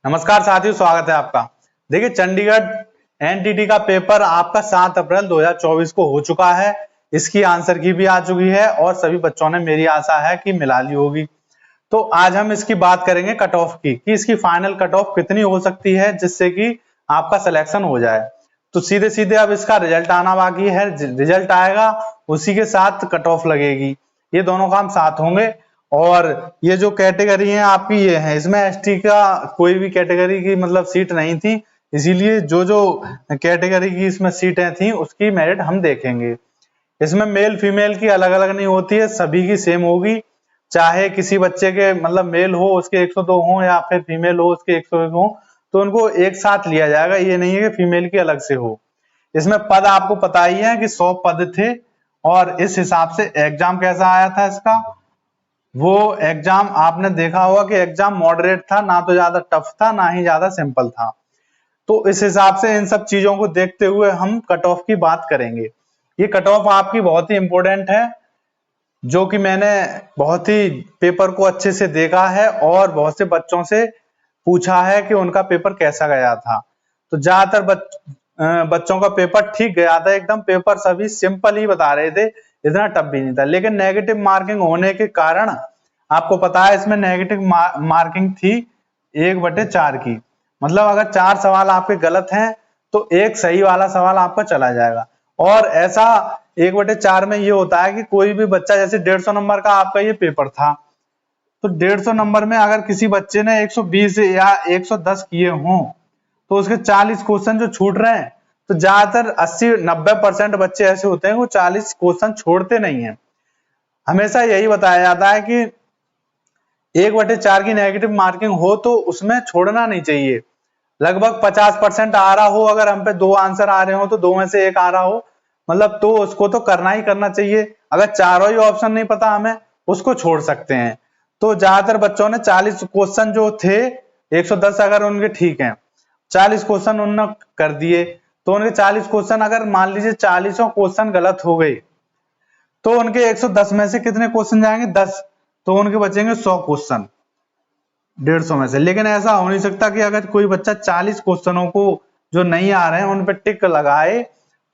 नमस्कार साथियों, स्वागत है आपका। देखिए, चंडीगढ़ एनटीटी का पेपर आपका 7 अप्रैल 2024 को हो चुका है। इसकी आंसर की भी आ चुकी है और सभी बच्चों ने, मेरी आशा है कि मिला ली होगी। तो आज हम इसकी बात करेंगे कट ऑफ की, कि इसकी फाइनल कट ऑफ कितनी हो सकती है जिससे कि आपका सिलेक्शन हो जाए। तो सीधे सीधे अब इसका रिजल्ट आना बाकी है। रिजल्ट आएगा, उसी के साथ कट ऑफ लगेगी। ये दोनों काम साथ होंगे। और ये जो कैटेगरी है आपकी, ये है, इसमें एसटी का कोई भी कैटेगरी की मतलब सीट नहीं थी, इसीलिए जो जो कैटेगरी की इसमें सीटें थी उसकी मेरिट हम देखेंगे। इसमें मेल फीमेल की अलग अलग नहीं होती है, सभी की सेम होगी। चाहे किसी बच्चे के मतलब मेल हो उसके 102 हो या फिर फीमेल हो उसके 101 हो, तो उनको एक साथ लिया जाएगा। ये नहीं है कि फीमेल की अलग से हो। इसमें पद आपको पता ही है कि 100 पद थे। और इस हिसाब से एग्जाम कैसा आया था इसका, वो एग्जाम आपने देखा होगा कि एग्जाम मॉडरेट था, ना तो ज्यादा टफ था ना ही ज्यादा सिंपल था। तो इस हिसाब से इन सब चीजों को देखते हुए हम कट ऑफ की बात करेंगे। ये कट ऑफ आपकी बहुत ही इंपॉर्टेंट है, जो कि मैंने बहुत ही पेपर को अच्छे से देखा है और बहुत से बच्चों से पूछा है कि उनका पेपर कैसा गया था। तो ज्यादातर बच्चों का पेपर ठीक गया था, एकदम पेपर सभी सिंपल ही बता रहे थे, इतना टफ भी नहीं था। लेकिन नेगेटिव मार्किंग होने के कारण, आपको पता है इसमें नेगेटिव मार्किंग थी 1/4 की। मतलब अगर 4 सवाल आपके गलत हैं तो एक सही वाला सवाल आपका चला जाएगा। और ऐसा 1/4 में ये होता है कि कोई भी बच्चा, जैसे 150 नंबर का आपका ये पेपर था, तो 150 नंबर में अगर किसी बच्चे ने 120 या 110 किए हों तो उसके 40 क्वेश्चन जो छूट रहे हैं, तो ज्यादातर 80-90% बच्चे ऐसे होते हैं वो 40 क्वेश्चन छोड़ते नहीं है। हमेशा यही बताया जाता है कि 1/4 की नेगेटिव मार्किंग हो तो उसमें छोड़ना नहीं चाहिए। लगभग 50% आ रहा हो, अगर हम पे 2 आंसर आ रहे हो तो 2 में से 1 आ रहा हो, मतलब तो उसको तो करना ही करना चाहिए। अगर चारों ही ऑप्शन नहीं पता हमें, उसको छोड़ सकते हैं। तो ज्यादातर बच्चों ने 40 क्वेश्चन जो थे, 110 अगर उनके ठीक हैं, 40 क्वेश्चन उन्होंने कर दिए, तो उनके 40 क्वेश्चन, अगर मान लीजिए 40 क्वेश्चन गलत हो गए, तो उनके 110 में से कितने क्वेश्चन जाएंगे? 10। तो उनके बचेंगे 100 क्वेश्चन 150 में से। लेकिन ऐसा हो नहीं सकता कि अगर कोई बच्चा 40 क्वेश्चनों को जो नहीं आ रहे हैं उन पर टिक लगाए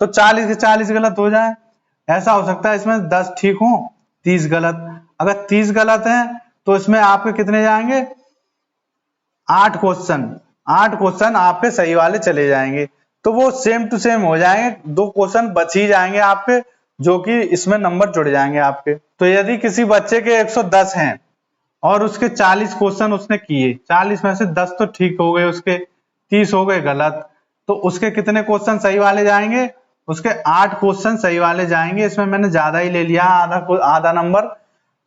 तो 40 के 40 गलत हो जाए। ऐसा हो सकता है इसमें 10 ठीक हो, 30 गलत। अगर 30 गलत हैं तो इसमें आपके कितने जाएंगे? 8 क्वेश्चन। 8 क्वेश्चन आपके सही वाले चले जाएंगे, तो वो सेम टू सेम हो जाएंगे। 2 क्वेश्चन बच ही जाएंगे आपके, जो कि इसमें नंबर जुड़ जाएंगे आपके। तो यदि किसी बच्चे के 110 हैं और उसके 40 क्वेश्चन उसने किए, 40 में से 10 तो ठीक हो गए, उसके 30 हो गए गलत, तो उसके कितने क्वेश्चन सही वाले जाएंगे? उसके 8 क्वेश्चन सही वाले जाएंगे। इसमें मैंने ज्यादा ही ले लिया, आधा नंबर।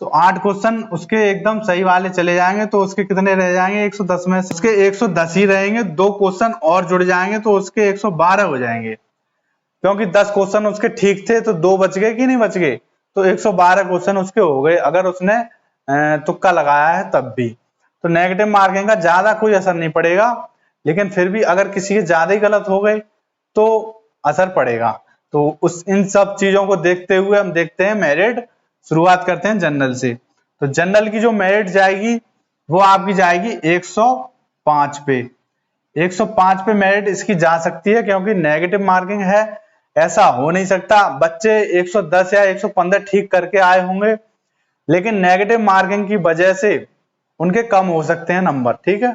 तो 8 क्वेश्चन उसके एकदम सही वाले चले जाएंगे, तो उसके कितने रह जाएंगे? 110 में से उसके 110 ही रहेंगे। 2 क्वेश्चन और जुड़ जाएंगे तो उसके 112 हो जाएंगे, क्योंकि 10 क्वेश्चन उसके ठीक थे तो 2 बच गए कि नहीं बच गए, तो 112 क्वेश्चन उसके हो गए, अगर उसने तुक्का लगाया है तब भी। तो नेगेटिव मार्किंग का ज्यादा कोई असर नहीं पड़ेगा, लेकिन फिर भी अगर किसी के ज्यादा ही गलत हो गए तो असर पड़ेगा। तो इन सब चीजों को देखते हुए हम देखते हैं मेरिट। शुरुआत करते हैं जनरल से। तो जनरल की जो मेरिट जाएगी वो आपकी जाएगी 105 पे। 105 पे मेरिट इसकी जा सकती है, क्योंकि नेगेटिव मार्किंग है। ऐसा हो नहीं सकता बच्चे 110 या 115 ठीक करके आए होंगे, लेकिन नेगेटिव मार्किंग की वजह से उनके कम हो सकते हैं नंबर, ठीक है।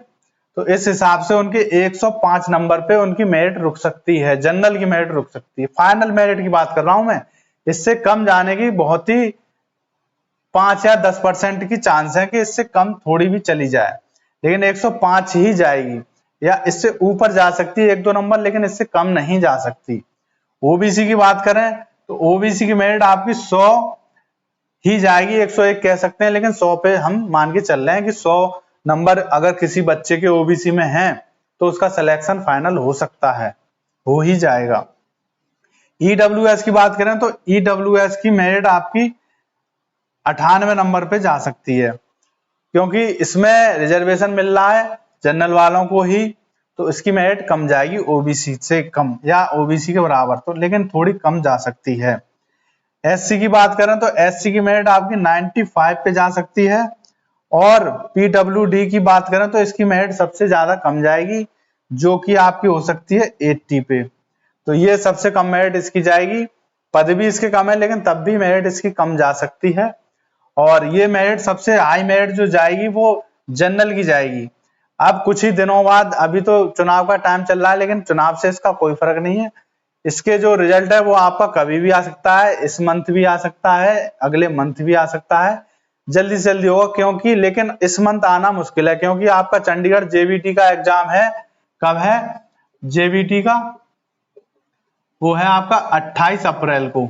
तो इस हिसाब से उनके 105 नंबर पे उनकी मेरिट रुक सकती है, जनरल की मेरिट रुक सकती है। फाइनल मेरिट की बात कर रहा हूं मैं, इससे कम जाने की बहुत ही 5 या 10% की चांस है कि इससे कम थोड़ी भी चली जाए, लेकिन 105 ही जाएगी, या इससे ऊपर जा सकती है 1-2 नंबर, लेकिन इससे कम नहीं जा सकती। ओबीसी की बात करें तो ओबीसी की मेरिट आपकी 100 ही जाएगी, 101 कह सकते हैं, लेकिन 100 पे हम मान के चल रहे हैं कि 100 नंबर अगर किसी बच्चे के ओबीसी में हैं तो उसका सिलेक्शन फाइनल हो सकता है, हो ही जाएगा। ईडब्ल्यूएस की बात करें तो ईडब्ल्यूएस की मेरिट आपकी 98 नंबर पे जा सकती है, क्योंकि इसमें रिजर्वेशन मिल रहा है जनरल वालों को ही, तो इसकी मेरिट कम जाएगी ओबीसी से कम, या ओबीसी के बराबर, तो लेकिन थोड़ी कम जा सकती है। एससी की बात करें तो एससी की मेरिट आपकी 95 पे जा सकती है, और PWD की बात करें तो इसकी मेरिट सबसे ज्यादा कम जाएगी, जो कि आपकी हो सकती है 80 पे। तो ये सबसे कम मेरिट इसकी जाएगी। पद भी इसके कम है लेकिन तब भी मेरिट इसकी कम जा सकती है। और ये मेरिट सबसे हाई मेरिट जो जाएगी वो जनरल की जाएगी। अब कुछ ही दिनों बाद, अभी तो चुनाव का टाइम चल रहा है लेकिन चुनाव से इसका कोई फर्क नहीं है। इसके जो रिजल्ट है वो आपका कभी भी आ सकता है, इस मंथ भी आ सकता है, अगले मंथ भी आ सकता है, जल्दी से जल्दी होगा। क्योंकि लेकिन इस मंथ आना मुश्किल है, क्योंकि आपका चंडीगढ़ जेबीटी का एग्जाम है। कब है जेबीटी का? वो है आपका 28 अप्रैल को।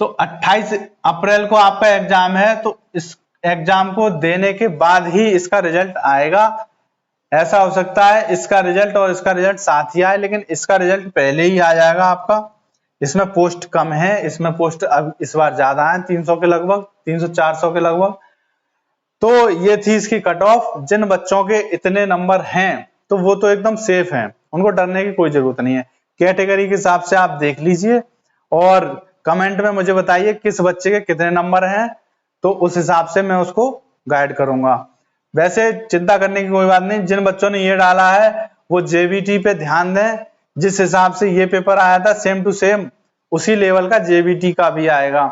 तो 28 अप्रैल को आपका एग्जाम है, तो इस एग्जाम को देने के बाद ही इसका रिजल्ट आएगा। ऐसा हो सकता है इसका रिजल्ट और इसका रिजल्ट साथ ही आए, लेकिन इसका रिजल्ट पहले ही आ जाएगा आपका। इसमें पोस्ट कम है, इसमें पोस्ट अब इस बार ज्यादा है, 300 के लगभग, 300-400 के लगभग। तो ये थी इसकी कट ऑफ। जिन बच्चों के इतने नंबर हैं तो वो तो एकदम सेफ हैं, उनको डरने की कोई जरूरत नहीं है। कैटेगरी के हिसाब से आप देख लीजिए और कमेंट में मुझे बताइए किस बच्चे के कितने नंबर हैं, तो उस हिसाब से मैं उसको गाइड करूंगा। वैसे चिंता करने की कोई बात नहीं, जिन बच्चों ने ये डाला है वो जेबीटी पे ध्यान दें। जिस हिसाब से ये पेपर आया था सेम टू सेम उसी लेवल का जेबीटी का भी आएगा।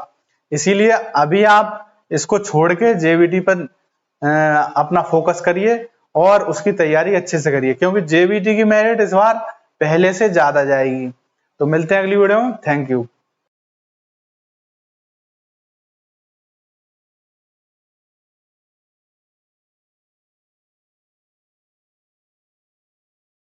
इसीलिए अभी आप इसको छोड़ के जेबीटी पर अपना फोकस करिए और उसकी तैयारी अच्छे से करिए, क्योंकि जेबीटी की मेरिट इस बार पहले से ज्यादा जाएगी। तो मिलते हैं अगली वीडियो में। Thank you.